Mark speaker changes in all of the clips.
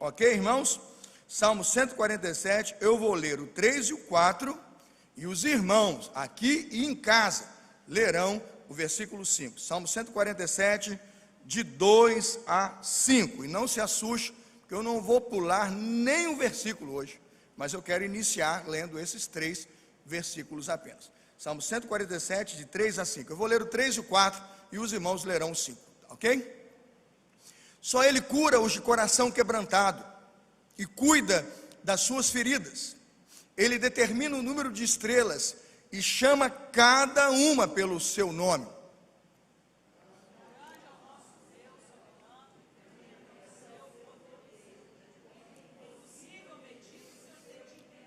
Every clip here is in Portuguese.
Speaker 1: Ok, irmãos? Salmo 147, eu vou ler o 3 e o 4, e os irmãos, aqui e em casa, lerão o versículo 5. Salmo 147, de 2 a 5. E não se assuste, porque eu não vou pular nem um versículo hoje, mas eu quero iniciar lendo esses 3 versículos apenas. Salmo 147, de 3 a 5. Eu vou ler o 3 e o 4, e os irmãos lerão o 5, ok? Só Ele cura os de coração quebrantado e cuida das suas feridas. Ele determina o número de estrelas e chama cada uma pelo seu nome.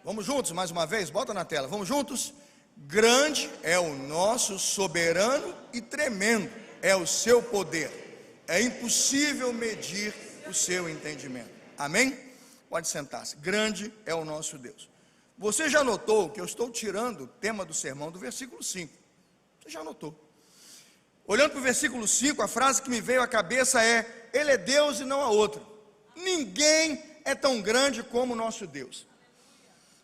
Speaker 1: Vamos juntos mais uma vez? Bota na tela, vamos juntos? Grande é o nosso soberano e tremendo é o seu poder. É impossível medir o seu entendimento. Amém? Pode sentar-se. Grande é o nosso Deus. Você já notou que eu estou tirando o tema do sermão do versículo 5? Você já notou? Olhando para o versículo 5, a frase que me veio à cabeça é: Ele é Deus e não há outro. Ninguém é tão grande como o nosso Deus.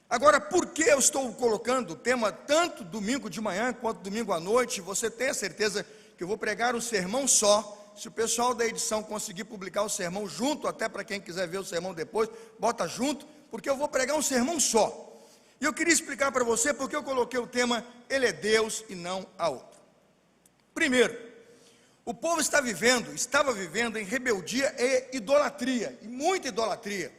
Speaker 1: Agora, por que eu estou colocando o tema tanto domingo de manhã quanto domingo à noite? Você tem a certeza que eu vou pregar um sermão só. Se o pessoal da edição conseguir publicar o sermão junto, até para quem quiser ver o sermão depois, bota junto, porque eu vou pregar um sermão só. E eu queria explicar para você porque eu coloquei o tema Ele é Deus e não há outro. Primeiro, o povo estava vivendo em rebeldia e idolatria, e muita idolatria.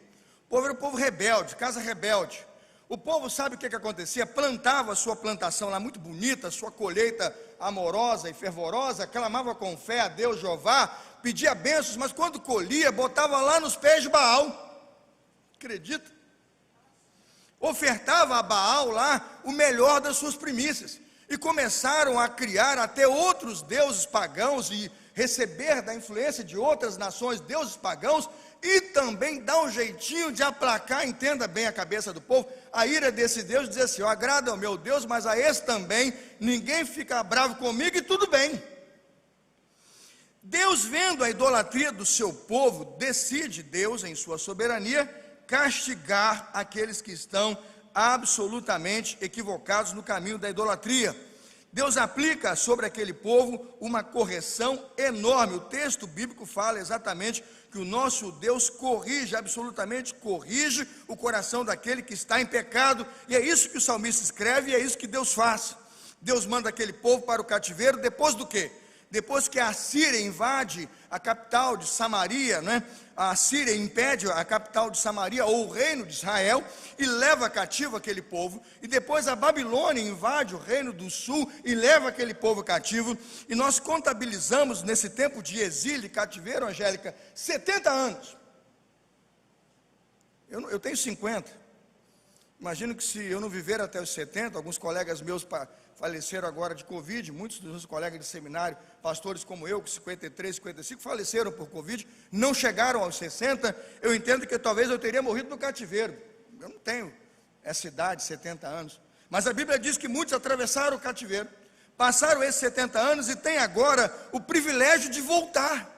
Speaker 1: O povo era um povo rebelde, casa rebelde. O povo, sabe o que acontecia? Plantava a sua plantação lá muito bonita, sua colheita amorosa e fervorosa, clamava com fé a Deus Jeová, pedia bênçãos, mas quando colhia, botava lá nos pés de Baal. Acredita? Ofertava a Baal lá o melhor das suas primícias. E começaram a criar até outros deuses pagãos e receber da influência de outras nações deuses pagãos, e também dar um jeitinho de aplacar, entenda bem a cabeça do povo, a ira desse Deus, dizer assim: agrada ao meu Deus, mas a esse também, ninguém fica bravo comigo e tudo bem. Deus, vendo a idolatria do seu povo, decide, Deus em sua soberania, castigar aqueles que estão absolutamente equivocados no caminho da idolatria. Deus aplica sobre aquele povo uma correção enorme. O texto bíblico fala exatamente que o nosso Deus corrige, absolutamente corrige o coração daquele que está em pecado, e é isso que o salmista escreve, e é isso que Deus faz. Deus manda aquele povo para o cativeiro, depois do quê? Depois que a Assíria invade a capital de Samaria, né? A Assíria impede a capital de Samaria, ou o reino de Israel, e leva cativo aquele povo, e depois a Babilônia invade o reino do sul, e leva aquele povo cativo, e nós contabilizamos nesse tempo de exílio e cativeiro, Angélica, 70 anos, eu tenho 50, imagino que se eu não viver até os 70, alguns colegas meus faleceram agora de Covid, muitos dos meus colegas de seminário, pastores como eu, com 53, 55, faleceram por Covid, não chegaram aos 60, eu entendo que talvez eu teria morrido no cativeiro, eu não tenho essa idade, 70 anos, mas a Bíblia diz que muitos atravessaram o cativeiro, passaram esses 70 anos e têm agora o privilégio de voltar.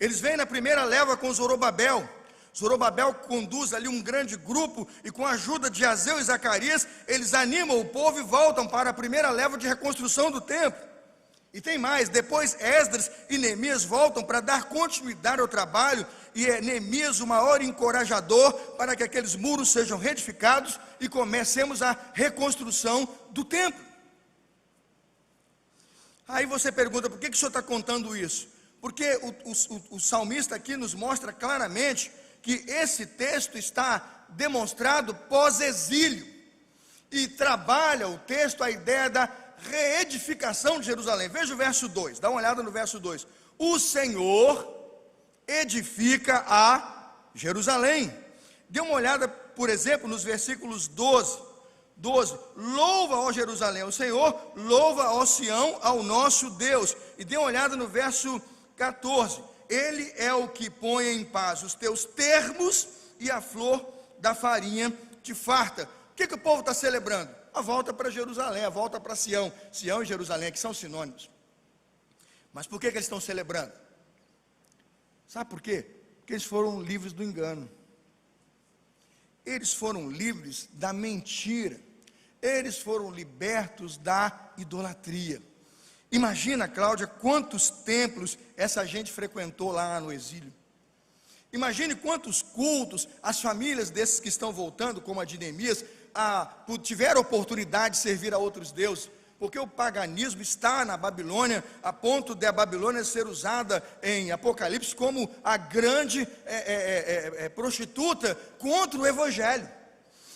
Speaker 1: Eles vêm na primeira leva com Zorobabel. Zorobabel conduz ali um grande grupo, e com a ajuda de Azeu e Zacarias, eles animam o povo e voltam para a primeira leva de reconstrução do templo. E tem mais, depois Esdras e Neemias voltam para dar continuidade ao trabalho, e é Neemias o maior encorajador para que aqueles muros sejam reedificados e comecemos a reconstrução do templo. Aí você pergunta, por que o senhor está contando isso? Porque o salmista aqui nos mostra claramente que esse texto está demonstrado pós-exílio, e trabalha o texto a ideia da reedificação de Jerusalém. Veja o verso 2, dá uma olhada no verso 2. O Senhor edifica a Jerusalém. Dê uma olhada, por exemplo, nos versículos 12, louva ó Jerusalém ao Senhor, louva ó Sião ao nosso Deus. E dê uma olhada no verso 14, Ele é o que põe em paz os teus termos, e a flor da farinha te farta. O que o povo está celebrando? A volta para Jerusalém, a volta para Sião. Sião e Jerusalém, que são sinônimos. Mas por que eles estão celebrando? Sabe por quê? Porque eles foram livres do engano. Eles foram livres da mentira. Eles foram libertos da idolatria. Imagina, Cláudia, quantos templos essa gente frequentou lá no exílio. Imagine quantos cultos as famílias desses que estão voltando, como a de Neemias, tiveram oportunidade de servir a outros deuses. Porque o paganismo está na Babilônia, a ponto de a Babilônia ser usada em Apocalipse como a grande prostituta contra o Evangelho.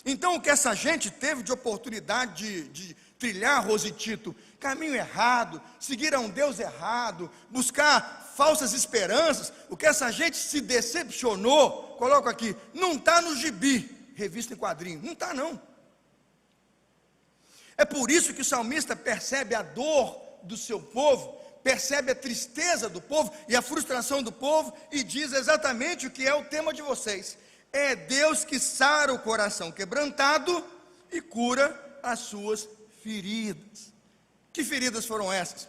Speaker 1: Então o que essa gente teve de oportunidade de trilhar, Rositito, caminho errado, seguir a um Deus errado, buscar falsas esperanças, o que essa gente se decepcionou, coloco aqui, não está no gibi, revista em quadrinho, não está não. É por isso que o salmista percebe a dor do seu povo, percebe a tristeza do povo e a frustração do povo e diz exatamente o que é o tema de vocês. É Deus que sara o coração quebrantado e cura as suas feridas. Que feridas foram essas?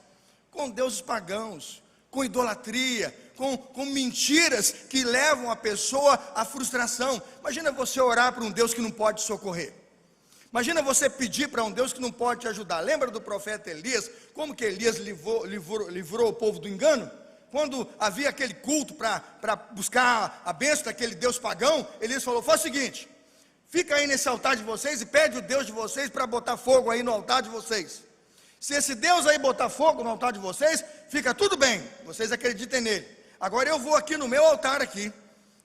Speaker 1: Com deuses pagãos, com idolatria, com mentiras que levam a pessoa à frustração. Imagina você orar para um Deus que não pode te socorrer. Imagina você pedir para um Deus que não pode te ajudar. Lembra do profeta Elias? Como que Elias livrou o povo do engano? Quando havia aquele culto para buscar a bênção daquele Deus pagão, Elias falou, faz o seguinte, fica aí nesse altar de vocês e pede o Deus de vocês para botar fogo aí no altar de vocês. Se esse Deus aí botar fogo no altar de vocês, fica tudo bem, vocês acreditem nele. Agora eu vou aqui no meu altar aqui,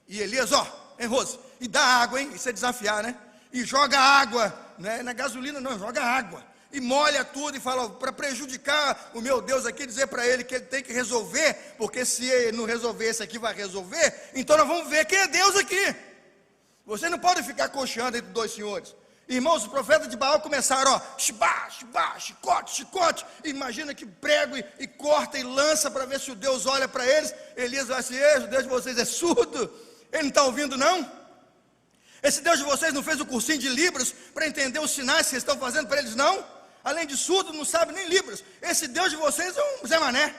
Speaker 1: e Elias, hein Rose, e dá água, hein, isso é desafiar, né? E joga água, né? Na gasolina não, joga água, e molha tudo, e fala, para prejudicar o meu Deus aqui, dizer para ele que ele tem que resolver, porque se ele não resolver, esse aqui vai resolver, então nós vamos ver quem é Deus aqui. Você não pode ficar cocheando entre dois senhores. Irmãos, os profetas de Baal começaram, shibá, shibá, chicote, chicote, imagina que prego e corta e lança para ver se o Deus olha para eles. Elias vai assim, o Deus de vocês é surdo, ele não está ouvindo não? Esse Deus de vocês não fez o cursinho de Libras para entender os sinais que vocês estão fazendo para eles não? Além de surdo, não sabe nem Libras. Esse Deus de vocês é um Zé Mané.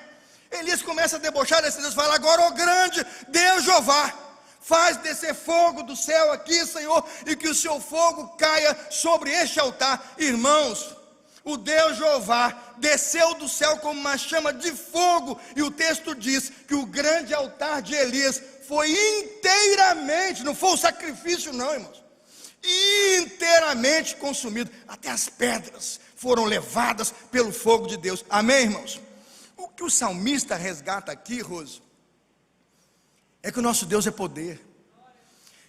Speaker 1: Elias começa a debochar desse Deus, fala, agora, ó grande Deus Jeová, faz descer fogo do céu aqui, Senhor, e que o seu fogo caia sobre este altar. Irmãos, o Deus Jeová desceu do céu como uma chama de fogo, e o texto diz que o grande altar de Elias foi inteiramente, não foi o sacrifício não, irmãos, inteiramente consumido, até as pedras foram levadas pelo fogo de Deus. Amém, irmãos? O que o salmista resgata aqui, Rose, é que o nosso Deus é poder,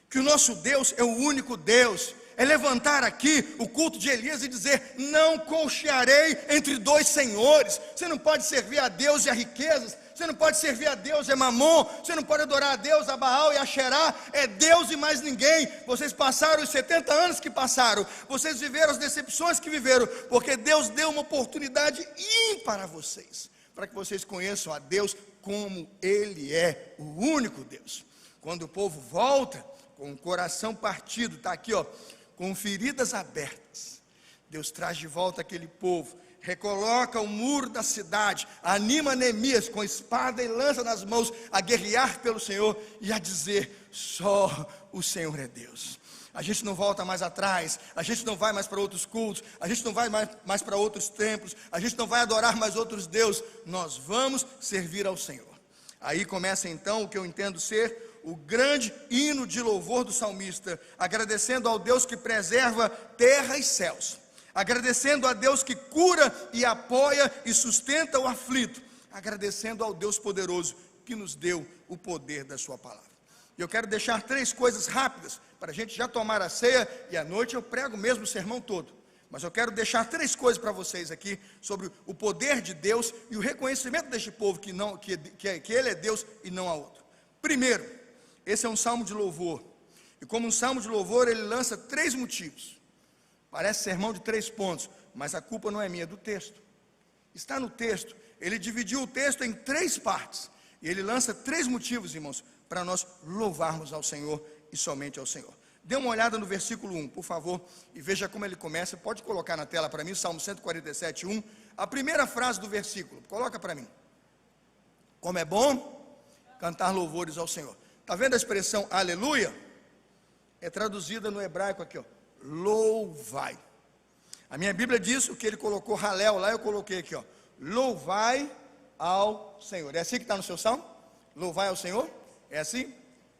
Speaker 1: que o nosso Deus é o único Deus. É levantar aqui o culto de Elias e dizer, não cochearei entre dois senhores. Você não pode servir a Deus e a riquezas, você não pode servir a Deus e a Mamon, você não pode adorar a Deus, a Baal e a Xerá, é Deus e mais ninguém. Vocês passaram os 70 anos que passaram, vocês viveram as decepções que viveram, porque Deus deu uma oportunidade ímpar a vocês, para que vocês conheçam a Deus como Ele é, o único Deus. Quando o povo volta com o coração partido, está aqui com feridas abertas, Deus traz de volta aquele povo, recoloca o muro da cidade, anima Neemias com espada e lança nas mãos a guerrear pelo Senhor e a dizer, só o Senhor é Deus. A gente não volta mais atrás, a gente não vai mais para outros cultos, a gente não vai mais para outros templos, a gente não vai adorar mais outros deuses, nós vamos servir ao Senhor. Aí começa então o que eu entendo ser o grande hino de louvor do salmista, agradecendo ao Deus que preserva terra e céus, agradecendo a Deus que cura e apoia e sustenta o aflito, agradecendo ao Deus poderoso que nos deu o poder da sua palavra. E eu quero deixar 3 coisas rápidas, para a gente já tomar a ceia, e à noite eu prego mesmo o sermão todo, mas eu quero deixar 3 coisas para vocês aqui, sobre o poder de Deus, e o reconhecimento deste povo, que Ele é Deus e não há outro. Primeiro, esse é um salmo de louvor, e como um salmo de louvor, ele lança 3 motivos, parece sermão de 3 pontos, mas a culpa não é minha, é do texto, está no texto, ele dividiu o texto em 3 partes, e ele lança 3 motivos, irmãos, para nós louvarmos ao Senhor, e somente ao Senhor. Dê uma olhada no versículo 1, por favor, e veja como ele começa, pode colocar na tela para mim, Salmo 147, 1, a primeira frase do versículo, coloca para mim, como é bom cantar louvores ao Senhor. Está vendo a expressão aleluia? É traduzida no hebraico aqui, ó, louvai. A minha Bíblia diz o que ele colocou halel, lá eu coloquei aqui, ó, louvai ao Senhor. É assim que está no seu salmo? Louvai ao Senhor? É assim?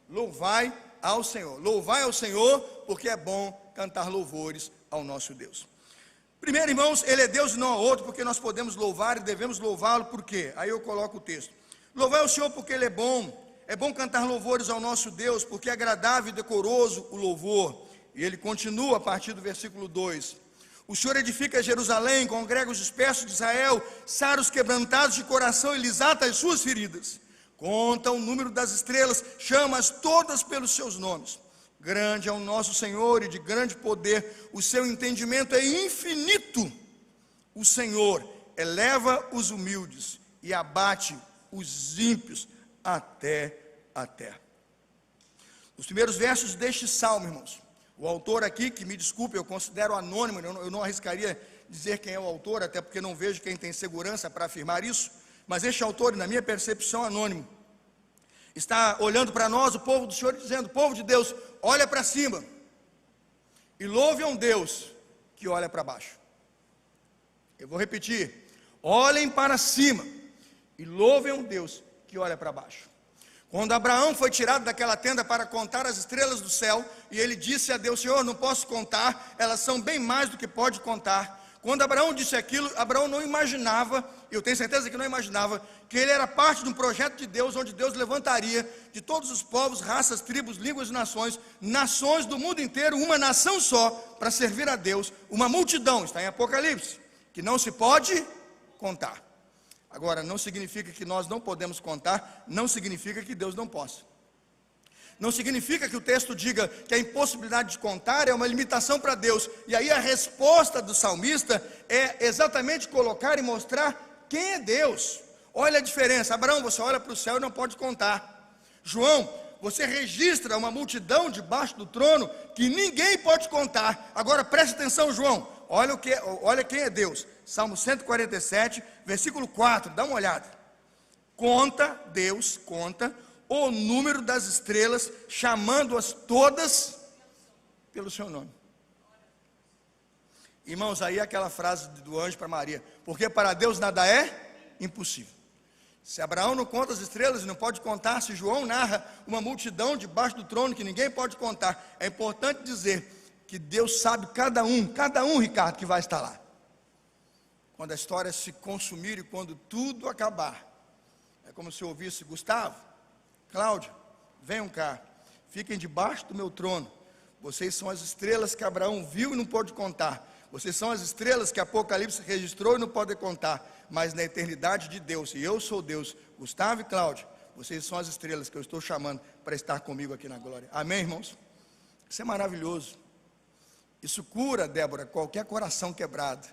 Speaker 1: Louvai ao Senhor. Louvai ao Senhor, porque é bom cantar louvores ao nosso Deus. Primeiro, irmãos, Ele é Deus e não há outro, porque nós podemos louvar e devemos louvá-lo, por quê? Aí eu coloco o texto. Louvai ao Senhor porque Ele é bom cantar louvores ao nosso Deus, porque é agradável e decoroso o louvor. E ele continua a partir do versículo 2. O Senhor edifica Jerusalém, congrega os dispersos de Israel, sara os quebrantados de coração e lhes ata as suas feridas. Conta o número das estrelas, chama-as todas pelos seus nomes. Grande é o nosso Senhor e de grande poder, o seu entendimento é infinito. O Senhor eleva os humildes e abate os ímpios até a terra. Os primeiros versos deste salmo, irmãos, o autor aqui, que me desculpe, eu considero anônimo, eu não arriscaria dizer quem é o autor, até porque não vejo quem tem segurança para afirmar isso, mas este autor, na minha percepção, anônimo, está olhando para nós, o povo do Senhor, dizendo: povo de Deus, olha para cima e louve a um Deus que olha para baixo. Eu vou repetir: olhem para cima e louvem a um Deus que olha para baixo. Quando Abraão foi tirado daquela tenda para contar as estrelas do céu, e ele disse a Deus: Senhor, não posso contar, elas são bem mais do que pode contar. Quando Abraão disse aquilo, Abraão não imaginava, eu tenho certeza que não imaginava, que ele era parte de um projeto de Deus, onde Deus levantaria de todos os povos, raças, tribos, línguas e nações, nações do mundo inteiro, uma nação só, para servir a Deus, uma multidão, está em Apocalipse, que não se pode contar. Agora, não significa que nós não podemos contar, não significa que Deus não possa. Não significa que o texto diga que a impossibilidade de contar é uma limitação para Deus. E aí a resposta do salmista é exatamente colocar e mostrar quem é Deus. Olha a diferença. Abraão, você olha para o céu e não pode contar. João, você registra uma multidão debaixo do trono que ninguém pode contar. Agora preste atenção, João. Olha quem é Deus. Salmo 147, versículo 4, dá uma olhada. Deus conta o número das estrelas, chamando-as todas pelo seu nome. Irmãos, aí é aquela frase do anjo para Maria: porque para Deus nada é impossível. Se Abraão não conta as estrelas e não pode contar, se João narra uma multidão debaixo do trono que ninguém pode contar, é importante dizer que Deus sabe cada um, Ricardo, que vai estar lá. Quando a história se consumir e quando tudo acabar, é como se eu ouvisse: Gustavo, Cláudia, venham cá, fiquem debaixo do meu trono. Vocês são as estrelas que Abraão viu e não pôde contar. Vocês são as estrelas que Apocalipse registrou e não pode contar. Mas na eternidade de Deus, e eu sou Deus, Gustavo e Cláudia, vocês são as estrelas que eu estou chamando para estar comigo aqui na glória. Amém, irmãos? Isso é maravilhoso. Isso cura, Débora, qualquer coração quebrado.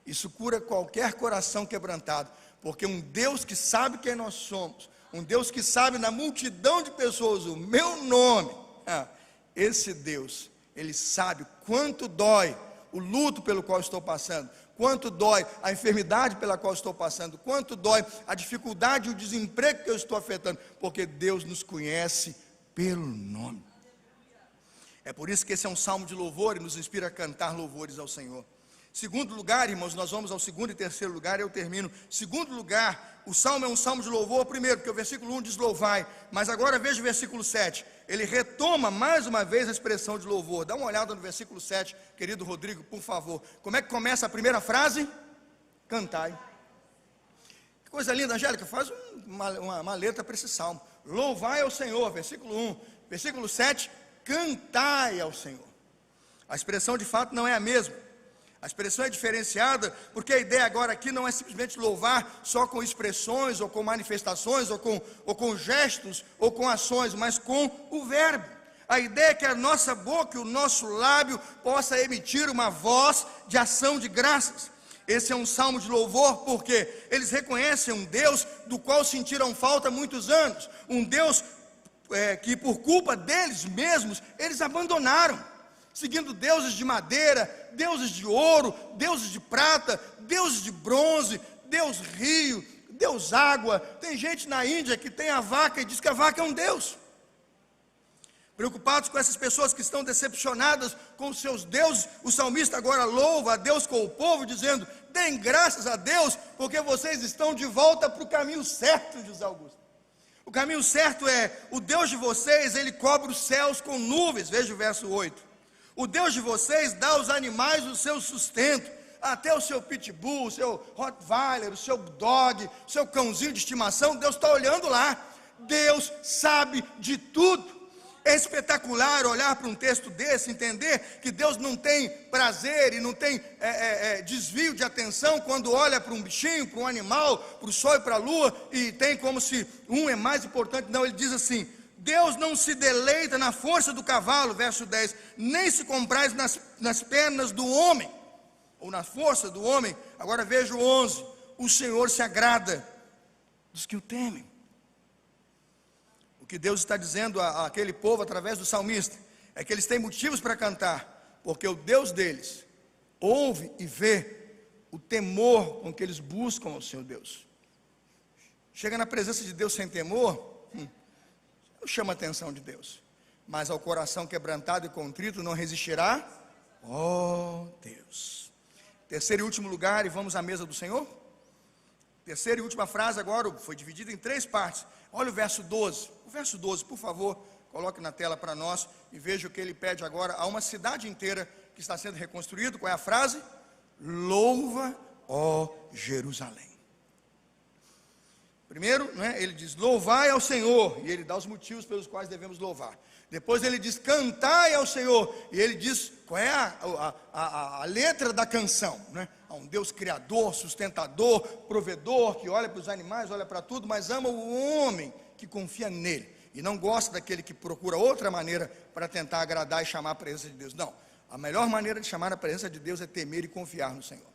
Speaker 1: Isso cura qualquer coração quebrantado. Porque um Deus que sabe quem nós somos, um Deus que sabe na multidão de pessoas o meu nome, esse Deus, Ele sabe quanto dói o luto pelo qual estou passando, quanto dói a enfermidade pela qual estou passando, quanto dói a dificuldade e o desemprego que eu estou afetando, porque Deus nos conhece pelo nome. É por isso que esse é um salmo de louvor e nos inspira a cantar louvores ao Senhor. Segundo lugar, irmãos, nós vamos ao segundo e terceiro lugar, eu termino. Segundo lugar, o salmo é um salmo de louvor, primeiro, porque o versículo 1 diz louvai, mas agora veja o versículo 7, ele retoma mais uma vez a expressão de louvor. Dá uma olhada no versículo 7, querido Rodrigo, por favor. Como é que começa a primeira frase? Cantai. Que coisa linda, Angélica, faz uma letra para esse salmo. Louvai ao Senhor, versículo 1. Versículo 7, cantai ao Senhor. A expressão de fato não é a mesma. A expressão é diferenciada, porque a ideia agora aqui não é simplesmente louvar só com expressões, ou com manifestações, ou com gestos, ou com ações, mas com o verbo. A ideia é que a nossa boca e o nosso lábio possa emitir uma voz de ação de graças. Esse é um salmo de louvor, porque eles reconhecem um Deus do qual sentiram falta há muitos anos. Um Deus que por culpa deles mesmos, eles abandonaram. Seguindo deuses de madeira, deuses de ouro, deuses de prata, deuses de bronze, Deus rio, Deus água. Tem gente na Índia que tem a vaca e diz que a vaca é um deus. preocupados com essas pessoas que estão decepcionadas com os seus deuses, o salmista agora louva a Deus com o povo, dizendo: deem graças a Deus, porque vocês estão de volta para o caminho certo, José Augusto. O caminho certo é, o Deus de vocês, Ele cobre os céus com nuvens, veja o verso 8. O Deus de vocês dá aos animais o seu sustento, até o seu pitbull, o seu rottweiler, o seu dog, o seu cãozinho de estimação, Deus está olhando lá. Deus sabe de tudo. É espetacular olhar para um texto desse, entender que Deus não tem prazer e não tem desvio de atenção quando olha para um bichinho, para um animal, para o sol e para a lua, e tem como se um é mais importante. Não, ele diz assim: Deus não se deleita na força do cavalo, verso 10, nem se compraz nas pernas do homem, ou na força do homem. Agora veja o 11, o Senhor se agrada dos que o temem. O que Deus está dizendo àquele povo através do salmista é que eles têm motivos para cantar, porque o Deus deles ouve e vê o temor com que eles buscam o seu Deus. Chega na presença de Deus sem temor, não chama a atenção de Deus, mas ao coração quebrantado e contrito não resistirá, ó Deus. Terceiro e último lugar, e vamos à mesa do Senhor. Terceira e última frase agora foi dividida em 3 partes. Olha o verso 12. O verso 12, por favor, coloque na tela para nós e veja o que ele pede agora a uma cidade inteira que está sendo reconstruída. Qual é a frase? Louva, ó Jerusalém. Primeiro, ele diz: louvai ao Senhor, e ele dá os motivos pelos quais devemos louvar. Depois ele diz: cantai ao Senhor, e ele diz qual é a letra da canção, Há um Deus criador, sustentador, provedor, que olha para os animais, olha para tudo, mas ama o homem que confia nele, e não gosta daquele que procura outra maneira para tentar agradar e chamar a presença de Deus. Não, a melhor maneira de chamar a presença de Deus é temer e confiar no Senhor.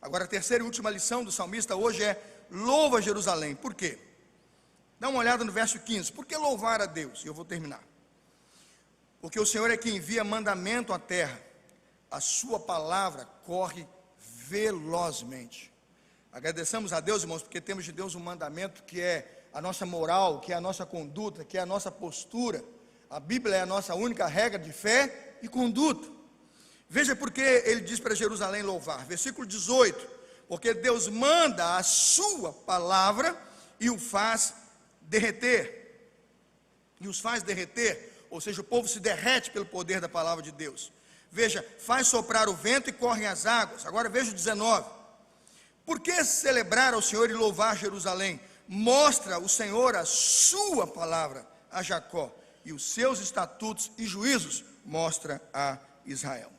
Speaker 1: Agora a terceira e última lição do salmista hoje é: louva Jerusalém. Por quê? Dá uma olhada no verso 15, por que louvar a Deus? E eu vou terminar. Porque o Senhor é que envia mandamento à terra, a sua palavra corre velozmente. Agradeçamos a Deus, irmãos, porque temos de Deus um mandamento que é a nossa moral, que é a nossa conduta, que é a nossa postura. A Bíblia é a nossa única regra de fé e conduta. Veja porque ele diz para Jerusalém louvar, versículo 18: porque Deus manda a sua palavra e o faz derreter, e os faz derreter, ou seja, o povo se derrete pelo poder da palavra de Deus. Veja, faz soprar o vento e correm as águas. Agora veja o 19: por que celebrar ao Senhor e louvar Jerusalém? Mostra o Senhor a sua palavra a Jacó, e os seus estatutos e juízos mostra a Israel.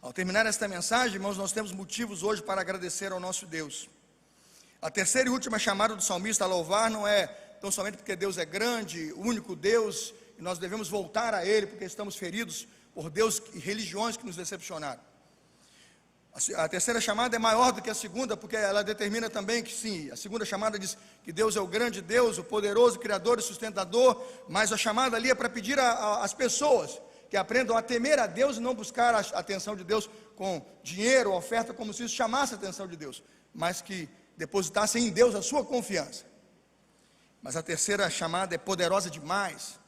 Speaker 1: Ao terminar esta mensagem, irmãos, nós temos motivos hoje para agradecer ao nosso Deus. A terceira e última chamada do salmista a louvar não é tão somente porque Deus é grande, o único Deus, e nós devemos voltar a Ele porque estamos feridos por Deus e religiões que nos decepcionaram. A terceira chamada é maior do que a segunda, porque ela determina também que sim, a segunda chamada diz que Deus é o grande Deus, o poderoso Criador e sustentador, mas a chamada ali é para pedir às pessoas que aprendam a temer a Deus e não buscar a atenção de Deus com dinheiro, oferta, como se isso chamasse a atenção de Deus, mas que depositassem em Deus a sua confiança. Mas a terceira chamada é poderosa demais,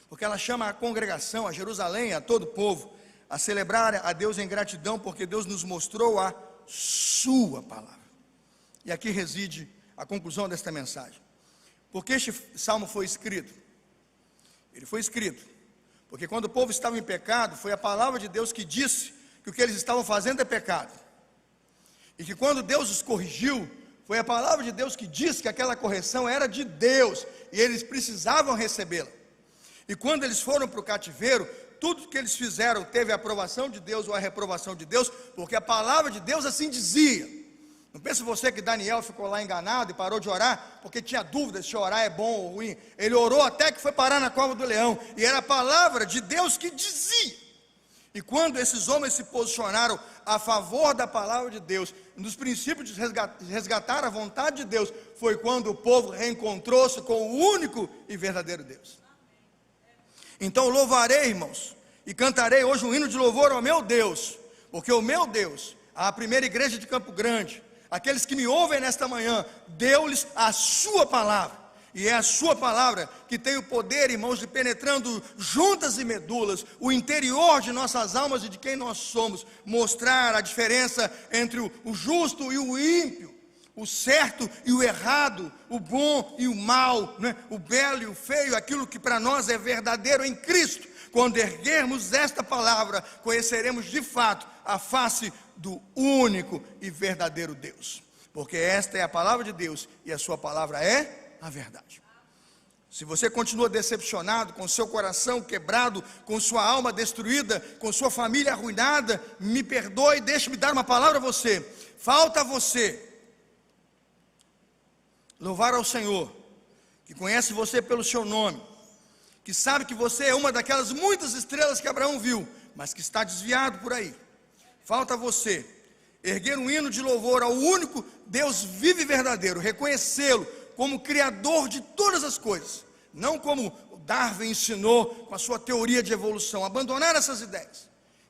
Speaker 1: porque ela chama a congregação, a Jerusalém, a todo o povo, a celebrar a Deus em gratidão, porque Deus nos mostrou a sua palavra. E aqui reside a conclusão desta mensagem. Por que este salmo foi escrito? Ele foi escrito porque quando o povo estava em pecado, foi a palavra de Deus que disse que o que eles estavam fazendo é pecado. E que quando Deus os corrigiu, foi a palavra de Deus que disse que aquela correção era de Deus, e eles precisavam recebê-la. E quando eles foram para o cativeiro, tudo que eles fizeram teve a aprovação de Deus ou a reprovação de Deus, porque a palavra de Deus assim dizia. Não pense você que Daniel ficou lá enganado e parou de orar, porque tinha dúvidas se orar é bom ou ruim. Ele orou até que foi parar na cova do leão, e era a palavra de Deus que dizia. E quando esses homens se posicionaram a favor da palavra de Deus, nos princípios de resgatar a vontade de Deus, foi quando o povo reencontrou-se com o único e verdadeiro Deus. Então louvarei, irmãos, e cantarei hoje um hino de louvor ao meu Deus, porque o meu Deus, a primeira igreja de Campo Grande, aqueles que me ouvem nesta manhã, deu-lhes a sua palavra, E é a sua palavra que tem o poder, irmãos, de penetrando juntas e medulas, o interior de nossas almas e de quem nós somos, mostrar a diferença entre o justo e o ímpio, o certo e o errado, o bom e o mal, né? O belo e o feio, aquilo que para nós é verdadeiro em Cristo. Quando erguermos esta palavra, conheceremos de fato a face do único e verdadeiro Deus, porque esta é a palavra de Deus e a sua palavra é a verdade. Se você continua decepcionado, com seu coração quebrado, com sua alma destruída, com sua família arruinada, me perdoe, deixe-me dar uma palavra a você. Falta a você louvar ao Senhor, que conhece você pelo seu nome, que sabe que você é uma daquelas muitas estrelas que Abraão viu, mas que está desviado por aí. Falta a você erguer um hino de louvor ao único Deus vivo e verdadeiro, reconhecê-lo como criador de todas as coisas, não como Darwin ensinou com a sua teoria de evolução. Abandonar essas ideias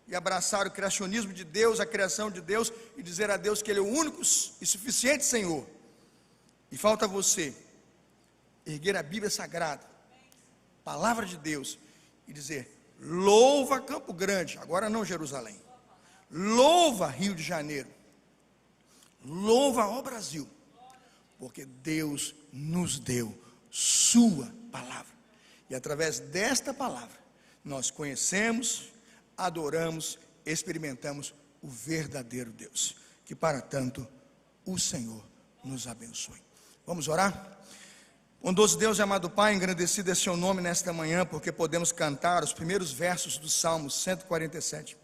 Speaker 1: e abraçar o criacionismo de Deus, a criação de Deus, e dizer a Deus que Ele é o único e suficiente Senhor. E falta você erguer a Bíblia Sagrada, palavra de Deus, e dizer: louva Campo Grande, agora não Jerusalém, louva Rio de Janeiro, louva ó Brasil, porque Deus nos deu sua palavra, e através desta palavra nós conhecemos, adoramos, experimentamos o verdadeiro Deus. Que para tanto o Senhor nos abençoe. Vamos orar? Bondoso Deus e amado Pai, engrandecido é seu nome nesta manhã, porque podemos cantar os primeiros versos do Salmo 147.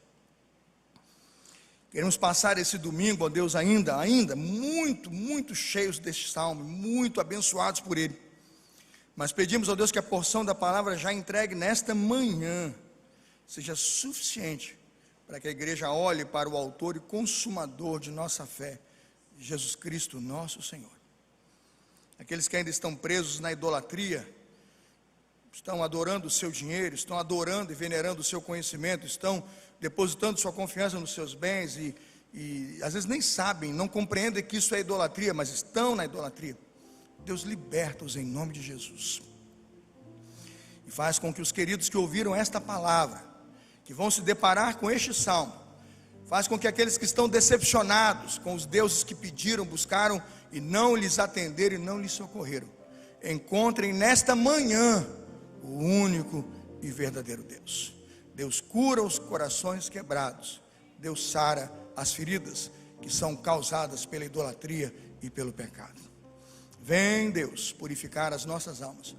Speaker 1: Queremos passar esse domingo, ó Deus, ainda muito cheios deste salmo, muito abençoados por ele. Mas pedimos, ó Deus, que a porção da palavra já entregue nesta manhã seja suficiente para que a igreja olhe para o autor e consumador de nossa fé, Jesus Cristo, nosso Senhor. Aqueles que ainda estão presos na idolatria, estão adorando o seu dinheiro, estão adorando e venerando o seu conhecimento, estão depositando sua confiança nos seus bens e às vezes nem sabem, não compreendem que isso é idolatria, mas estão na idolatria. Deus, liberta-os em nome de Jesus, e faz com que os queridos que ouviram esta palavra, que vão se deparar com este salmo, faz com que aqueles que estão decepcionados com os deuses que pediram, buscaram e não lhes atenderam e não lhes socorreram, encontrem nesta manhã o único e verdadeiro Deus. Deus cura os corações quebrados, Deus sara as feridas que são causadas pela idolatria e pelo pecado. Vem, Deus, purificar as nossas almas.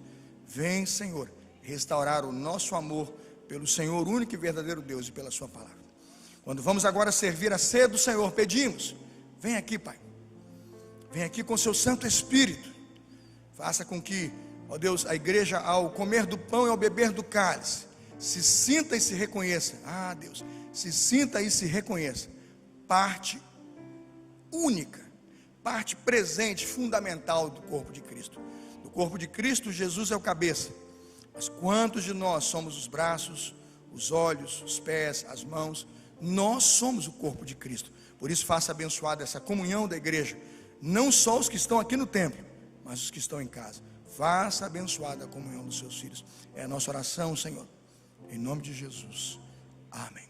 Speaker 1: Vem, Senhor, restaurar o nosso amor pelo Senhor, único e verdadeiro Deus, e pela sua palavra. Quando vamos agora servir a ceia do Senhor, pedimos: vem aqui, Pai, vem aqui com seu Santo Espírito, faça com que, ó Deus, a igreja, ao comer do pão e ao beber do cálice, se sinta e se reconheça, Deus, se sinta e se reconheça, parte única, parte presente, fundamental do corpo de Cristo. Do corpo de Cristo, Jesus é o cabeça, mas quantos de nós somos os braços, os olhos, os pés, as mãos? Nós somos o corpo de Cristo. Por isso, faça abençoada essa comunhão da igreja, não só os que estão aqui no templo, mas os que estão em casa. Faça abençoada a comunhão dos seus filhos. É a nossa oração, Senhor, em nome de Jesus. Amém.